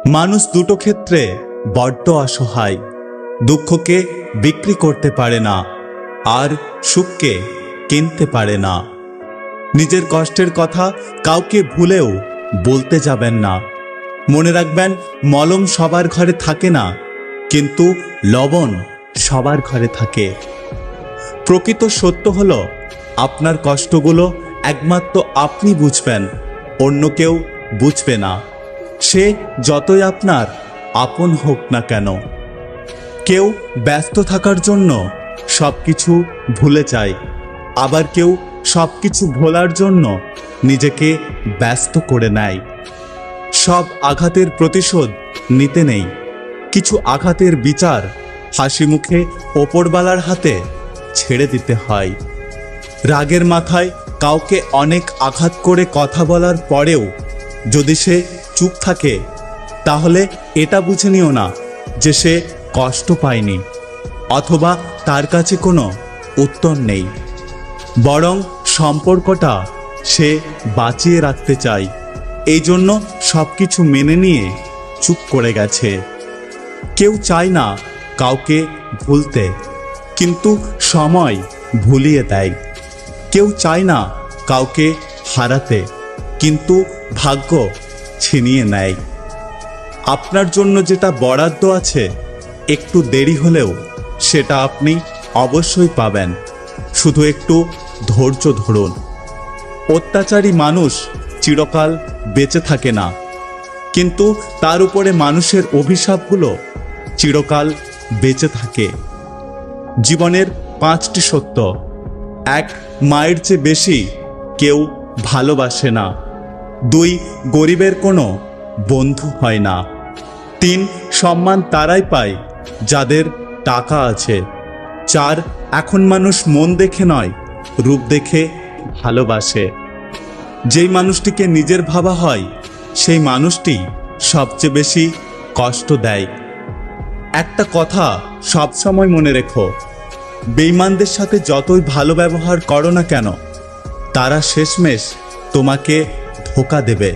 মানুষ দুটো ক্ষেত্রে বড্ড অসহায়। দুঃখকে বিক্রি করতে পারে না, আর সুখকে কিনতে পারে না। নিজের কষ্টের কথা কাউকে ভুলেও বলতে যাবেন না। মনে রাখবেন, মলম সবার ঘরে থাকে না, কিন্তু লবণ সবার ঘরে থাকে। প্রকৃত সত্য হলো, আপনার কষ্টগুলো একমাত্র আপনি বুঝবেন, অন্য কেউ বুঝবে না, সে যতই আপনার আপন হোক না কেন। কেউ ব্যস্ত থাকার জন্য সবকিছু ভুলে যায়, আবার কেউ সবকিছু ভোলার জন্য নিজেকে ব্যস্ত করে নেয়। সব আঘাতের প্রতিশোধ নিতে নেই, কিছু আঘাতের বিচার হাসি মুখে ওপরওয়ালার হাতে ছেড়ে দিতে হয়। রাগের মাথায় কাউকে অনেক আঘাত করে কথা বলার পরেও যদি সে চুপ থাকে, তাহলে এটা বুঝে নিও না যে সে কষ্ট পায়নি, অথবা তার কাছে কোনো উত্তর নেই, বরং সম্পর্কটা সে বাঁচিয়ে রাখতে চায়, এই জন্য সবকিছু মেনে নিয়ে চুপ করে গেছে। কেউ চায় না কাউকে ভুলতে, কিন্তু সময় ভুলিয়ে দেয়। কেউ চায় না কাউকে হারাতে, কিন্তু ভাগ্য ছিনিয়ে নেয়। আপনার জন্য যেটা বরাদ্দ আছে, একটু দেরি হলেও সেটা আপনি অবশ্যই পাবেন। শুধু একটু ধৈর্য ধরুন। অত্যাচারী মানুষ চিরকাল বেঁচে থাকে না, কিন্তু তার উপরে মানুষের অভিশাপগুলো চিরকাল বেঁচে থাকে। জীবনের 5টি সত্য: 1. মায়ের চেয়ে বেশি কেউ ভালোবাসে না। 2. গরিবের কোনো বন্ধু হয় না। 3. সম্মান তারাই পায় যাদের টাকা আছে। 4. এখন মানুষ মন দেখে নয়, রূপ দেখে ভালোবাসে। যেই মানুষটিকে নিজের ভাবা হয়, সেই মানুষটি সবচেয়ে বেশি কষ্ট দেয়। একটা কথা সবসময় মনে রেখো, বেঈমানদের সাথে যতই ভালো ব্যবহার করো না কেন, তারা শেষমেশ তোমাকে ধোঁকা দেবে।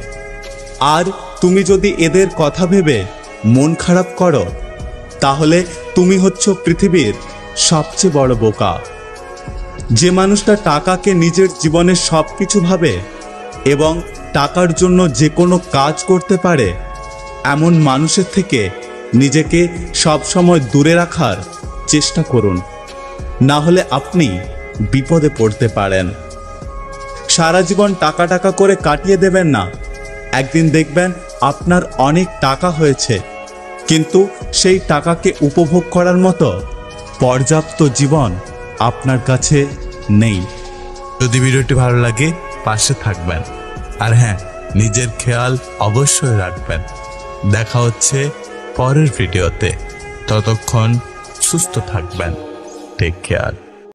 আর তুমি যদি এদের কথা ভেবে মন খারাপ করো, তাহলে তুমি হচ্ছ পৃথিবীর সবচেয়ে বড় বোকা। যে মানুষটা টাকাকে নিজের জীবনের সবকিছু ভাবে এবং টাকার জন্য যে কোনো কাজ করতে পারে, এমন মানুষের থেকে নিজেকে সবসময় দূরে রাখার চেষ্টা করুন, না হলে আপনি বিপদে পড়তে পারেন। সারা জীবন টাকা টাকা করে কাটিয়ে দেবেন না। একদিন দেখবেন আপনার অনেক টাকা হয়েছে, কিন্তু সেই টাকাকে উপভোগ করার মতো পর্যাপ্ত জীবন আপনার কাছে নেই। যদি ভিডিওটি ভালো লাগে পাশে থাকবেন, আর হ্যাঁ, নিজের খেয়াল অবশ্যই রাখবেন। দেখা হচ্ছে পরের ভিডিওতে, ততক্ষণ সুস্থ থাকবেন। Take care.